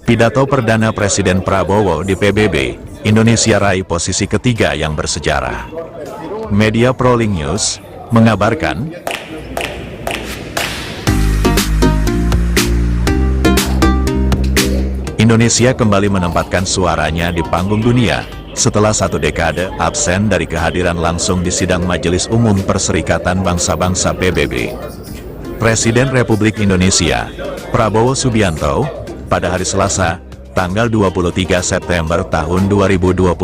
Pidato perdana Presiden Prabowo di PBB, Indonesia raih posisi ketiga yang bersejarah. Media Prolink News mengabarkan, Indonesia kembali menempatkan suaranya di panggung dunia setelah satu dekade absen dari kehadiran langsung di sidang Majelis Umum Perserikatan Bangsa-Bangsa PBB. Presiden Republik Indonesia, Prabowo Subianto, pada hari Selasa, tanggal 23 September tahun 2025,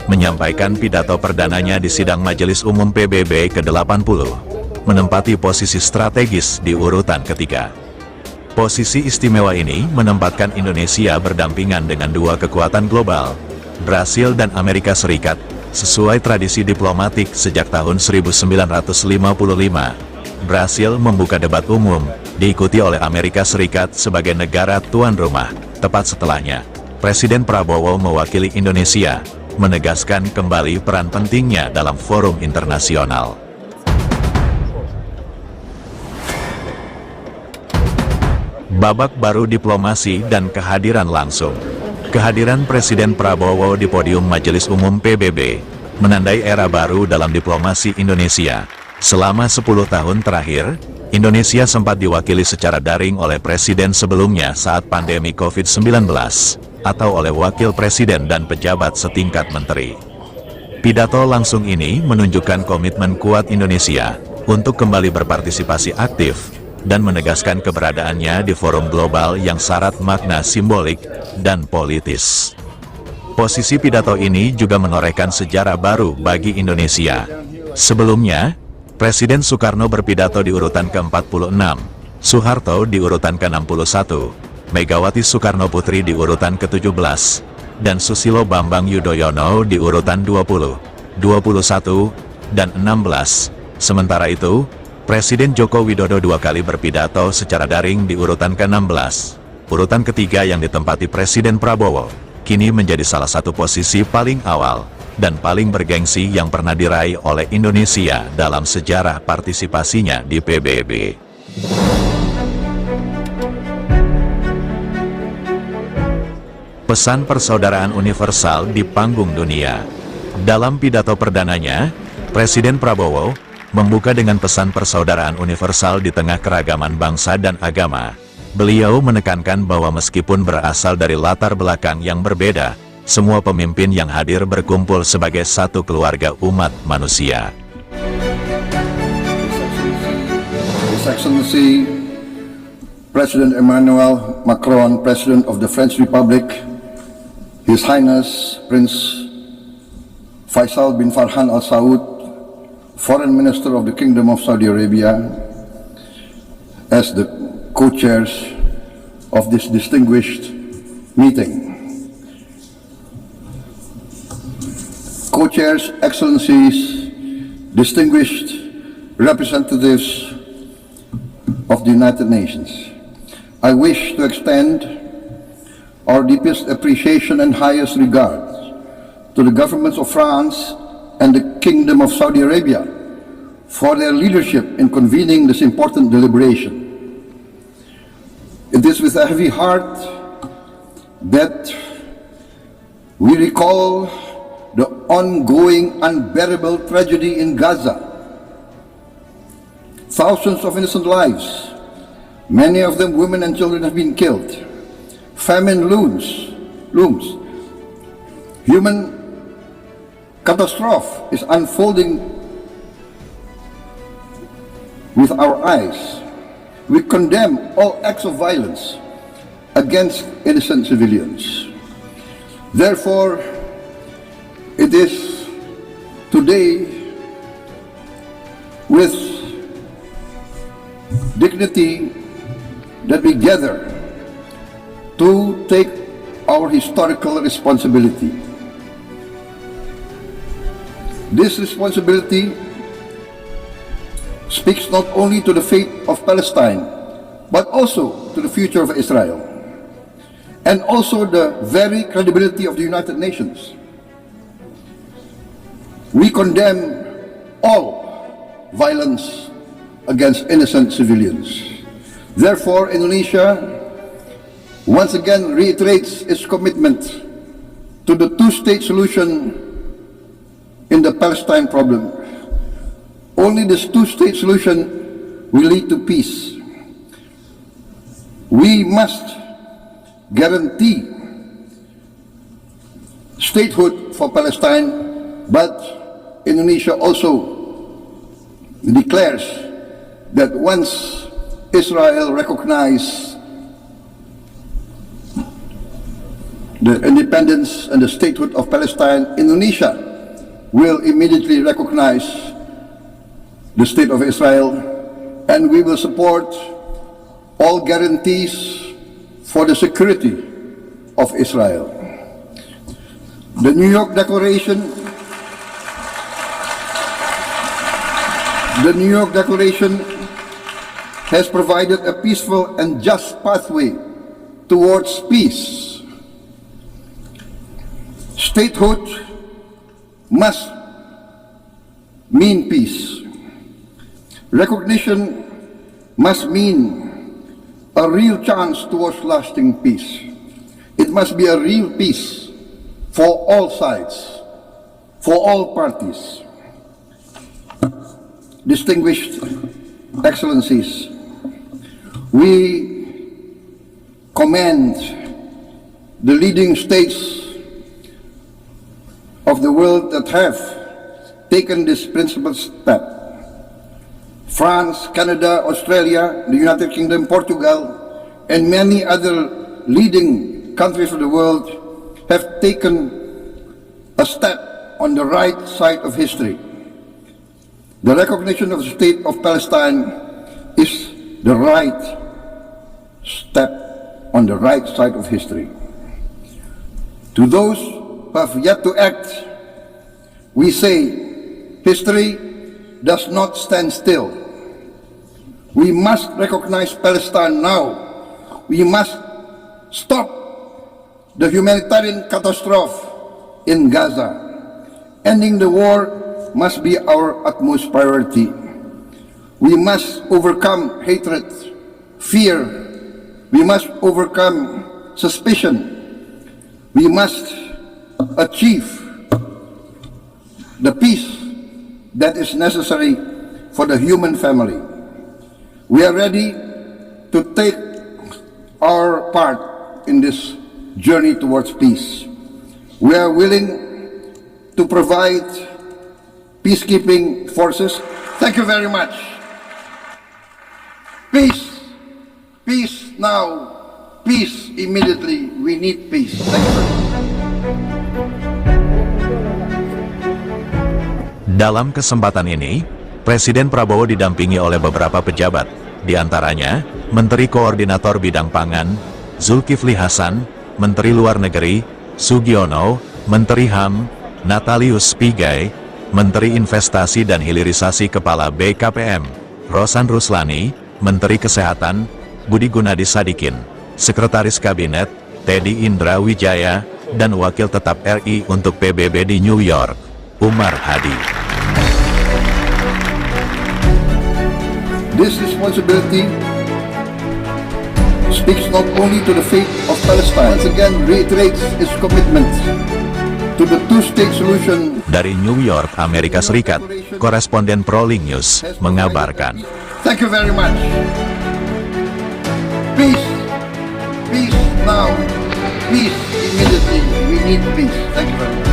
menyampaikan pidato perdananya di sidang Majelis Umum PBB ke-80, menempati posisi strategis di urutan ketiga. Posisi istimewa ini menempatkan Indonesia berdampingan dengan dua kekuatan global, Brasil dan Amerika Serikat, sesuai tradisi diplomatik sejak tahun 1955. Brasil membuka debat umum, diikuti oleh Amerika Serikat sebagai negara tuan rumah. Tepat setelahnya, Presiden Prabowo mewakili Indonesia, menegaskan kembali peran pentingnya dalam forum internasional. Babak baru diplomasi dan kehadiran langsung. Kehadiran Presiden Prabowo di podium Majelis Umum PBB, menandai era baru dalam diplomasi Indonesia. Selama 10 tahun terakhir, Indonesia sempat diwakili secara daring oleh Presiden sebelumnya saat pandemi COVID-19, atau oleh Wakil Presiden dan pejabat setingkat menteri. Pidato langsung ini menunjukkan komitmen kuat Indonesia untuk kembali berpartisipasi aktif dan menegaskan keberadaannya di forum global yang syarat makna simbolik dan politis. Posisi pidato ini juga menorehkan sejarah baru bagi Indonesia. Sebelumnya, Presiden Soekarno berpidato di urutan ke-46, Soeharto di urutan ke-61, Megawati Soekarno Putri di urutan ke-17, dan Susilo Bambang Yudhoyono di urutan 20, 21, dan 16. Sementara itu, Presiden Joko Widodo dua kali berpidato secara daring di urutan ke-16. Urutan ketiga yang ditempati Presiden Prabowo, kini menjadi salah satu posisi paling awal dan paling bergengsi yang pernah diraih oleh Indonesia dalam sejarah partisipasinya di PBB. Pesan persaudaraan universal di panggung dunia. Dalam pidato perdananya, Presiden Prabowo membuka dengan pesan persaudaraan universal di tengah keragaman bangsa dan agama. Beliau menekankan bahwa meskipun berasal dari latar belakang yang berbeda, semua pemimpin yang hadir berkumpul sebagai satu keluarga umat manusia. His Excellency President Emmanuel Macron, President of the French Republic, His Highness Prince Faisal bin Farhan Al Saud, Foreign Minister of the Kingdom of Saudi Arabia, as the co-chairs of this distinguished meeting. Co-chairs, Excellencies, distinguished representatives of the United Nations, I wish to extend our deepest appreciation and highest regards to the governments of France and the Kingdom of Saudi Arabia for their leadership in convening this important deliberation. It is with a heavy heart that we recall the ongoing unbearable tragedy in Gaza. Thousands of innocent lives, many of them women and children, have been killed. Famine looms. Human catastrophe is unfolding with our eyes. We condemn all acts of violence against innocent civilians. Therefore, it is today with dignity that we gather to take our historical responsibility. This responsibility speaks not only to the fate of Palestine, but also to the future of Israel, and also the very credibility of the United Nations. We condemn all violence against innocent civilians. Therefore, Indonesia once again reiterates its commitment to the two-state solution in the Palestine problem. Only this two-state solution will lead to peace. We must guarantee statehood for Palestine, but Indonesia also declares that once Israel recognizes the independence and the statehood of Palestine, Indonesia will immediately recognize the state of Israel, and we will support all guarantees for the security of Israel. The New York Declaration has provided a peaceful and just pathway towards peace. Statehood must mean peace. Recognition must mean a real chance towards lasting peace. It must be a real peace for all sides, for all parties. Distinguished Excellencies, we commend the leading states of the world that have taken this principled step. France, Canada, Australia, the United Kingdom, Portugal, and many other leading countries of the world have taken a step on the right side of history. The recognition of the state of Palestine is the right step on the right side of history. To those who have yet to act, we say history does not stand still. We must recognize Palestine now. We must stop the humanitarian catastrophe in Gaza. Ending the war must be our utmost priority. We must overcome hatred, fear. We must overcome suspicion. We must achieve the peace that is necessary for the human family. We are ready to take our part in this journey towards peace. We are willing to provide peacekeeping forces. Thank you very much. Peace. Peace now. Peace immediately. We need peace. Thank you very much. Dalam kesempatan ini, Presiden Prabowo didampingi oleh beberapa pejabat, di antaranya Menteri Koordinator Bidang Pangan, Zulkifli Hasan, Menteri Luar Negeri, Sugiono, Menteri HAM, Natalius Pigai, Menteri Investasi dan Hilirisasi Kepala BKPM, Rosan Ruslani, Menteri Kesehatan, Budi Gunadi Sadikin, Sekretaris Kabinet, Teddy Indra Wijaya, dan Wakil Tetap RI untuk PBB di New York, Umar Hadi. This responsibility speaks not only to the fate of Palestine, once again reiterates its commitment to the two-state solution. Dari New York, Amerika Serikat, koresponden ProLink News mengabarkan. Thank you very much. Peace. Peace now. Peace immediately. We need peace. Thank you very much.